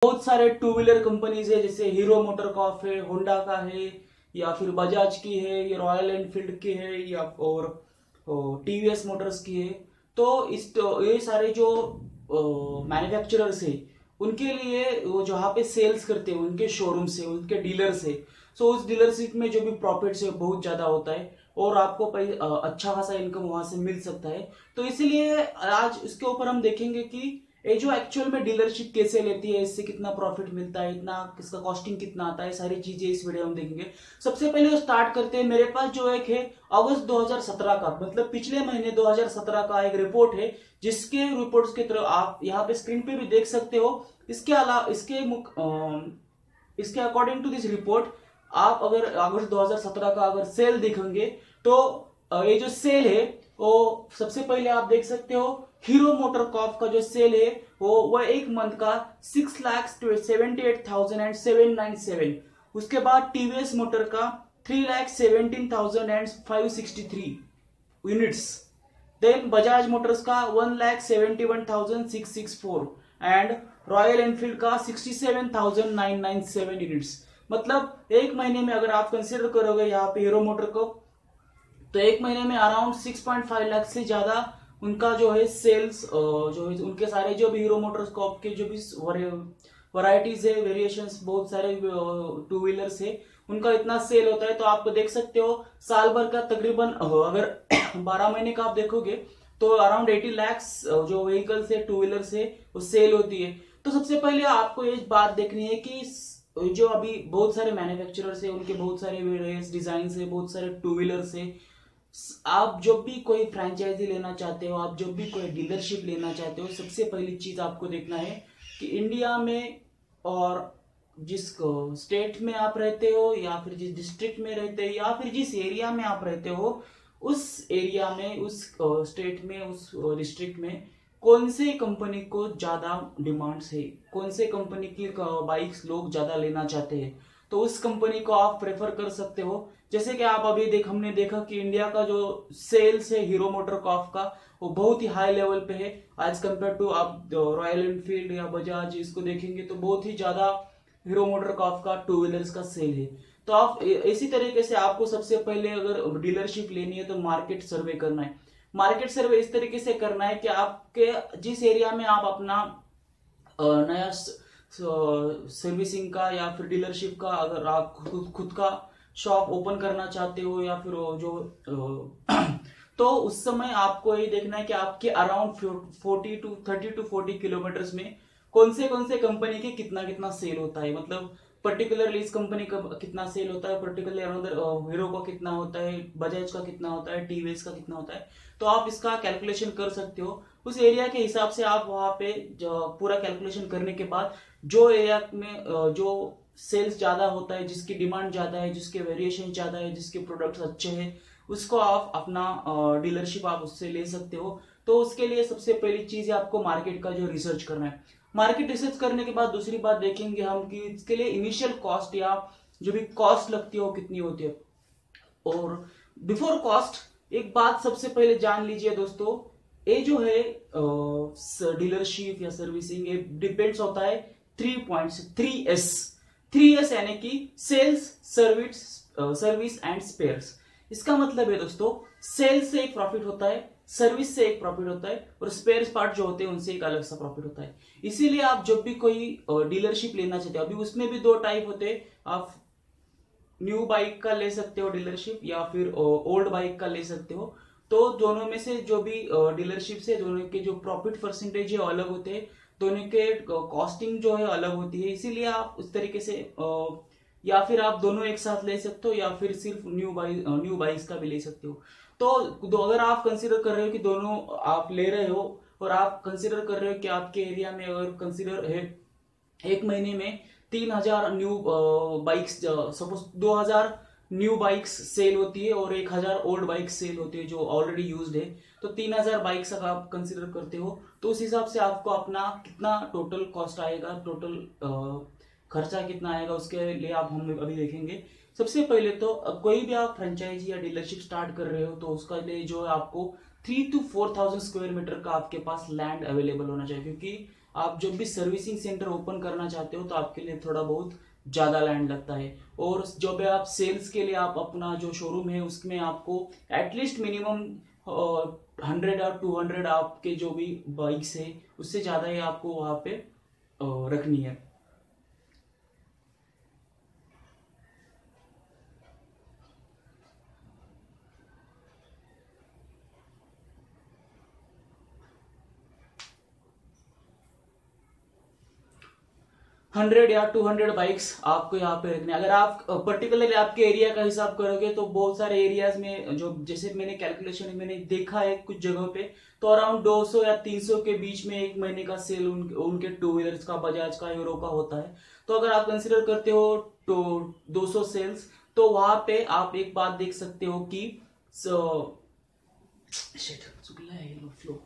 बहुत सारे two wheeler companies है, जैसे हीरो मोटरकॉर्प है, होंडा का है, या फिर बजाज की है, या रॉयल एनफील्ड की है, या और टीवीएस मोटर्स की है। तो ये सारे जो मैन्युफैक्चरर्स है, उनके लिए वो जहाँ पे सेल्स करते हैं, उनके शोरूम से, उनके डीलर से, सो उस डीलरशिप में जो भी प्रॉफिट है बहुत ज्यादा होता है, और आपको अच्छा खासा इनकम वहां से मिल सकता है। तो इसीलिए आज इसके ऊपर हम देखेंगे कि ये जो एक्चुअल में डीलरशिप कैसे लेती है, इससे कितना प्रॉफिट मिलता है, इतना किसका कॉस्टिंग कितना आता है, सारी चीजें इस वीडियो में देखेंगे। सबसे पहले स्टार्ट करते हैं। मेरे पास जो एक है अगस्त 2017 का, मतलब पिछले महीने 2017 का एक रिपोर्ट है, जिसके रिपोर्ट्स की तरफ आप यहाँ पे स्क्रीन पे भी देख सकते हो। इसके अलावा इसके अकॉर्डिंग टू दिस रिपोर्ट, आप अगर अगस्त 2017 का अगर सेल देखेंगे, तो ये जो सेल है वो सबसे पहले आप देख सकते हो, हीरो मोटरकॉर्प का जो सेल है वो एक मंथ का 6,78,797। उसके बाद टीवीएस मोटर का 3,17,563 यूनिट्स। देन बजाज मोटर्स का 1,71,664 एंड रॉयल एनफील्ड का 67,997 यूनिट्स। मतलब एक महीने में अगर आप कंसिडर करोगे यहाँ पे हीरो मोटर को, तो एक महीने में अराउंड 6.5 लाख से ज्यादा उनका जो है सेल्स, जो है उनके सारे जो भी हीरो मोटरस्कॉप के जो भी वराइटीज है, वेरिएशंस, बहुत सारे टू व्हीलर्स है, उनका इतना सेल होता है। तो आप देख सकते हो साल भर का तकरीबन अगर 12 महीने का आप देखोगे, तो अराउंड 80 लैक्स जो व्हीकल्स है, टू व्हीलर्स है, वो सेल होती है। तो सबसे पहले आपको ये बात देखनी है कि जो अभी बहुत सारे मैन्युफैक्चरर्स है, उनके बहुत सारे वेरियस डिजाइन है, बहुत सारे टू व्हीलर्स है। आप जब भी कोई फ्रेंचाइजी लेना चाहते हो, आप जब भी कोई डीलरशिप लेना चाहते हो, सबसे पहली चीज आपको देखना है कि इंडिया में, और जिस स्टेट में आप रहते हो, या फिर जिस डिस्ट्रिक्ट में रहते हो, या फिर जिस एरिया में आप रहते हो, उस एरिया में, उस स्टेट में, उस डिस्ट्रिक्ट में कौन से कंपनी को ज्यादा डिमांड्स है, कौन से कंपनी की बाइक्स लोग ज्यादा लेना चाहते हैं, तो उस कंपनी को आप प्रेफर कर सकते हो। जैसे कि आप अभी हमने देखा कि इंडिया का जो सेल्स है हीरो मोटरकॉर्प का, वो बहुत ही हाई लेवल पे है एज कम्पेयर टू आप रॉयल एनफील्ड या बजाज, इसको देखेंगे तो बहुत ही ज्यादा हीरो मोटरकॉर्प का टू व्हीलर्स का सेल है। तो आप इसी तरीके से आपको सबसे पहले अगर डीलरशिप लेनी है, तो मार्केट सर्वे करना है। मार्केट सर्वे इस तरीके से करना है कि आपके जिस एरिया में आप अपना नया सर्विसिंग का या फिर डीलरशिप का, अगर आप खुद का शॉप ओपन करना चाहते हो, या फिर तो उस समय आपको ये देखना है कि आपके अराउंड 30 to 40 किलोमीटर्स में कौन से कंपनी के कितना कितना सेल होता है। मतलब पर्टिकुलरली इस कंपनी का कितना सेल होता है, पर्टिकुलरली अनदर हीरो का कितना होता है, बजाज का कितना होता है, टीवीएस का कितना होता है। तो आप इसका कैलकुलेशन कर सकते हो। उस एरिया के हिसाब से आप वहां पे पूरा कैलकुलेशन करने के बाद, जो एरिया में जो सेल्स ज्यादा होता है, जिसकी डिमांड ज्यादा है, जिसके वेरिएशन ज्यादा है, जिसके प्रोडक्ट्स अच्छे हैं, उसको आप अपना डीलरशिप आप उससे ले सकते हो। तो उसके लिए सबसे पहली चीज है आपको मार्केट का जो रिसर्च करना है। मार्केट रिसर्च करने के बाद दूसरी बात देखेंगे हम कि इसके लिए इनिशियल कॉस्ट या जो भी कॉस्ट लगती है वो कितनी होती है। और बिफोर कॉस्ट एक बात सबसे पहले जान लीजिए दोस्तों, ये जो है डीलरशिप या सर्विसिंग, ये डिपेंड्स होता है 3 पॉइंट्स, 3S। 3S यानी कि सेल्स, सर्विस एंड स्पेयर्स। इसका मतलब है दोस्तों, सेल्स से एक प्रॉफिट होता है, सर्विस से एक प्रॉफिट होता है, और स्पेयर्स पार्ट जो होते हैं उनसे एक अलग सा प्रॉफिट होता है। इसीलिए आप जब भी कोई डीलरशिप लेना चाहते हो, अभी उसमें भी दो टाइप होते हैं। आप न्यू बाइक का ले सकते हो डीलरशिप, या फिर ओल्ड बाइक का ले सकते हो। तो दोनों में से जो भी डीलरशिप से, दोनों के जो प्रॉफिट परसेंटेज है अलग होते हैं, दोनों के कॉस्टिंग जो है अलग होती है। इसीलिए आप उस तरीके से या फिर आप दोनों एक साथ ले सकते हो, या फिर सिर्फ न्यू बाइक्स का भी ले सकते हो। तो अगर आप कंसिडर कर रहे हो कि दोनों आप ले रहे हो, और आप कंसिडर कर रहे हो कि आपके एरिया में अगर कंसिडर है एक महीने में 3,000 new bikes, suppose 2,000 new bikes sale होती है और 1,000 ओल्ड बाइक्स सेल होती है जो ऑलरेडी यूज्ड है, तो 3,000 बाइक्स अगर आप कंसिडर करते हो, तो उस हिसाब से आपको अपना कितना टोटल कॉस्ट आएगा, टोटल खर्चा कितना आएगा, उसके लिए आप हम अभी देखेंगे। सबसे पहले तो कोई भी आप फ्रेंचाइजी या डीलरशिप स्टार्ट कर रहे हो, तो उसका लिए जो है आपको 3 to 4,000 स्क्वायर मीटर का आपके पास लैंड अवेलेबल होना चाहिए, क्योंकि आप जब भी सर्विसिंग सेंटर ओपन करना चाहते हो तो आपके लिए थोड़ा बहुत ज़्यादा लैंड लगता है। और जो भी आप सेल्स के लिए आप अपना जो शोरूम है उसमें आपको एटलीस्ट मिनिमम 100 और 200 आपके जो भी बाइक्स है उससे ज़्यादा ही आपको वहाँ पे रखनी है। हंड्रेड या 200 बाइक्स आपको यहाँ पे रखने। अगर आप पर्टिकुलरली आपके एरिया का हिसाब करोगे तो बहुत सारे एरियाज में जो जैसे मैंने कैलकुलेशन मैंने देखा है कुछ जगहों पे तो अराउंड 200 या 300 के बीच में एक महीने का सेल उनके टू व्हीलर्स का, बजाज का, हीरो का होता है। तो अगर आप कंसिडर करते हो तो 200 सेल्स, तो वहां पे आप एक बात देख सकते हो कि फ्लो।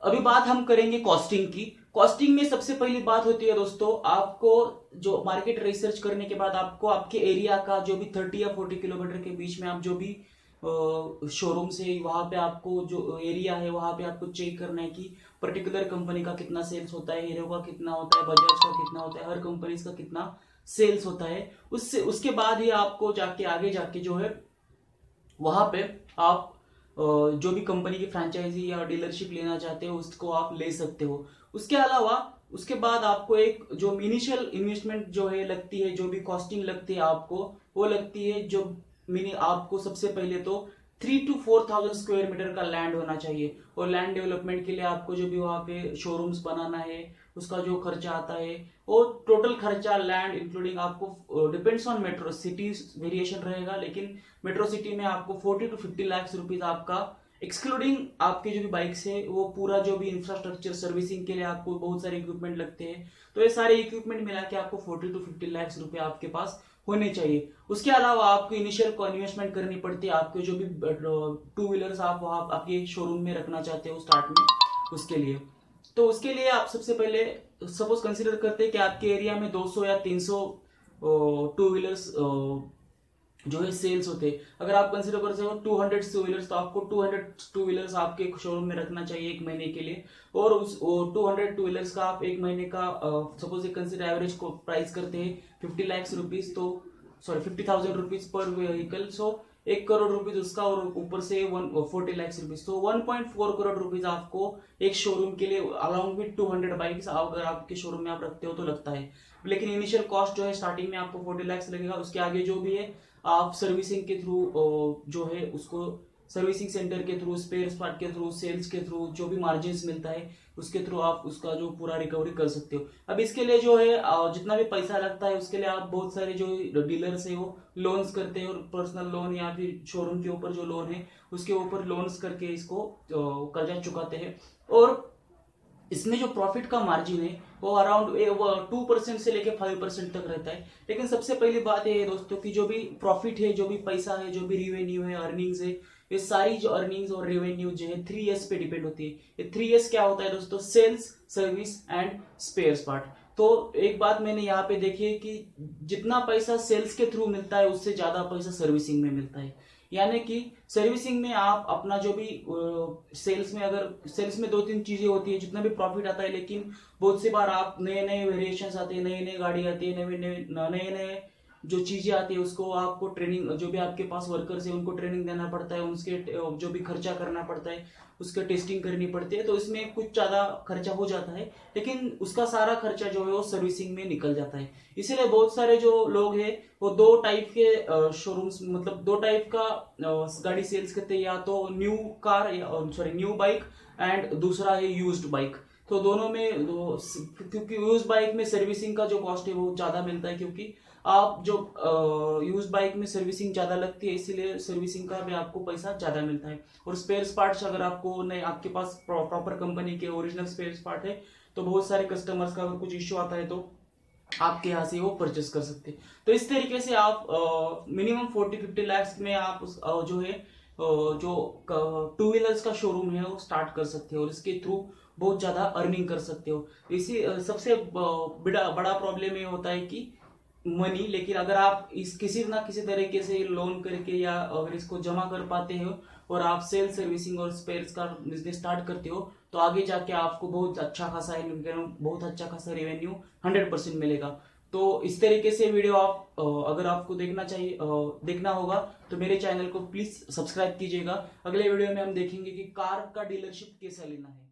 अभी बात हम करेंगे कॉस्टिंग की। कॉस्टिंग में सबसे पहली बात होती है दोस्तों, आपको जो मार्केट रिसर्च करने के बाद आपको आपके एरिया का जो भी 30 या 40 किलोमीटर के बीच में आप जो भी शोरूम से वहां पे आपको जो एरिया है वहां पे आपको चेक करना है कि पर्टिकुलर कंपनी का कितना सेल्स होता है, हीरो का कितना होता है, बजाज का कितना होता है, हर कंपनी का कितना सेल्स होता है। उससे उसके बाद ही आपको जाके आगे जाके जो है वहां पे आप जो भी कंपनी की फ्रेंचाइजी या डीलरशिप लेना चाहते हो उसको आप ले सकते हो। उसके अलावा उसके बाद आपको एक जो इनिशियल इन्वेस्टमेंट जो है लगती है, जो भी कॉस्टिंग लगती है आपको, वो लगती है जो आपको सबसे पहले तो 3 to 4,000 स्क्वायर मीटर का लैंड होना चाहिए। और लैंड डेवलपमेंट के लिए आपको जो भी वहाँ पे शोरूम्स बनाना है उसका जो खर्चा आता है वो टोटल खर्चा लैंड इंक्लूडिंग आपको depends on metro cities variation रहेगा, लेकिन मेट्रो सिटी में आपको 40 to 50 लाख रुपीज आपका एक्सक्लूडिंग आपके जो भी बाइक्स है वो पूरा जो भी इंफ्रास्ट्रक्चर सर्विसिंग के लिए आपको बहुत सारे इक्विपमेंट लगते हैं, तो ये सारे इक्विपमेंट मिला के आपको 40 to 50 लाख रुपए आपके पास होने चाहिए। उसके अलावा आपको इनिशियल इन्वेस्टमेंट करनी पड़ती है आपके जो भी टू व्हीलर्स आप वहां आपके शोरूम में रखना चाहते हो स्टार्ट में उसके लिए। तो उसके लिए आप सबसे पहले सपोज कंसिडर करते हैं कि आपके एरिया में 200 या 300 टू व्हीलर्स जो है सेल्स होते हैं। अगर आप कंसिडर कर सकते हो 200 टू व्हीलर्स, तो आपको 200 टू व्हीलर्स आपके शोरूम में रखना चाहिए एक महीने के लिए। और उस 200 टू व्हीलर्स का आप एक महीने का सपोज एक कंसिडर एवरेज को प्राइस करते हैं 50 लाख रुपीज, तो सॉरी 50,000 रुपीज पर व्हीकल, सो 1 करोड़ रुपीज उसका और ऊपर से 40 लाख रुपीज, तो 1.4 करोड़ रुपीज आपको एक शोरूम के लिए अलॉन्ग विद 200 बाइक्स अगर आपके शोरूम में आप रखते हो तो लगता है। लेकिन इनिशियल कॉस्ट जो है स्टार्टिंग में आपको 40 लाख लगेगा। उसके आगे जो भी है आप सर्विसिंग के थ्रू जो है उसको सर्विसिंग सेंटर के थ्रू, स्पेयर पार्ट के थ्रू, सेल्स के थ्रू जो भी मार्जिन मिलता है उसके थ्रू आप उसका जो पूरा रिकवरी कर सकते हो। अब इसके लिए जो है जितना भी पैसा लगता है उसके लिए आप बहुत सारे जो डीलर्स है वो लोन्स करते हैं, और पर्सनल लोन या फिर शोरूम के ऊपर जो लोन है उसके ऊपर लोन्स करके इसको कर्जा चुकाते हैं। और इसमें जो प्रॉफिट का मार्जिन है वो अराउंड 2% से लेके 5% तक रहता है। लेकिन सबसे पहली बात ये है दोस्तों कि जो भी प्रॉफिट है, जो भी पैसा है, जो भी रिवेन्यू है, अर्निंग्स है, ये सारी जो अर्निंग्स और रेवेन्यू जो है 3S पे डिपेंड होती है। ये 3S क्या होता है दोस्तों? Sales, service and spares part. तो एक बात मैंने यहाँ पे देखी है कि जितना पैसा सेल्स के थ्रू मिलता है उससे ज्यादा पैसा सर्विसिंग में मिलता है। यानी कि सर्विसिंग में आप अपना जो भी सेल्स में, अगर सेल्स में 2-3 चीजें होती है जितना भी प्रॉफिट आता है, लेकिन बहुत सी बार आप नए नए वेरिएशन आते हैं, नई नई गाड़ी आती है, नए नए जो चीजें आती है उसको आपको ट्रेनिंग, जो भी आपके पास वर्कर्स है उनको ट्रेनिंग देना पड़ता है, उसके जो भी खर्चा करना पड़ता है उसका टेस्टिंग करनी पड़ती है, तो इसमें कुछ ज्यादा खर्चा हो जाता है। लेकिन उसका सारा खर्चा जो है वो सर्विसिंग में निकल जाता है। इसीलिए बहुत सारे जो लोग हैं वो दो टाइप के शोरूम्स, मतलब दो टाइप का गाड़ी सेल्स करते हैं, या तो न्यू कार या सॉरी न्यू बाइक एंड दूसरा है यूज्ड बाइक। तो दोनों में क्योंकि यूज बाइक में सर्विसिंग का जो कॉस्ट है वो ज्यादा मिलता है, क्योंकि आप जो यूज बाइक में सर्विसिंग ज्यादा लगती है इसीलिए सर्विसिंग का भी आपको पैसा ज्यादा मिलता है। और स्पेयर पार्ट्स अगर आपको नहीं, आपके पास प्रॉपर कंपनी के ओरिजिनल स्पेयर पार्ट है तो बहुत सारे कस्टमर्स का अगर कुछ इश्यू आता है तो आपके यहाँ से वो परचेस कर सकते हैं। तो इस तरीके से आप मिनिमम 40-50 लाख में आप जो है जो टू व्हीलर्स का शोरूम है वो स्टार्ट कर सकते हो और इसके थ्रू बहुत ज्यादा अर्निंग कर सकते हो। इसी सबसे बड़ा प्रॉब्लम ये होता है कि मनी, लेकिन अगर आप इस किसी ना किसी तरीके से लोन करके या अगर इसको जमा कर पाते हो और आप सेल सर्विसिंग और स्पेयर्स का बिजनेस स्टार्ट करते हो तो आगे जाके आपको बहुत अच्छा खासा बहुत अच्छा खासा रेवेन्यू 100% मिलेगा। तो इस तरीके से वीडियो आप अगर आपको देखना चाहिए देखना होगा तो मेरे चैनल को प्लीज सब्सक्राइब कीजिएगा। अगले वीडियो में हम देखेंगे कि कार का डीलरशिप कैसे लेना है।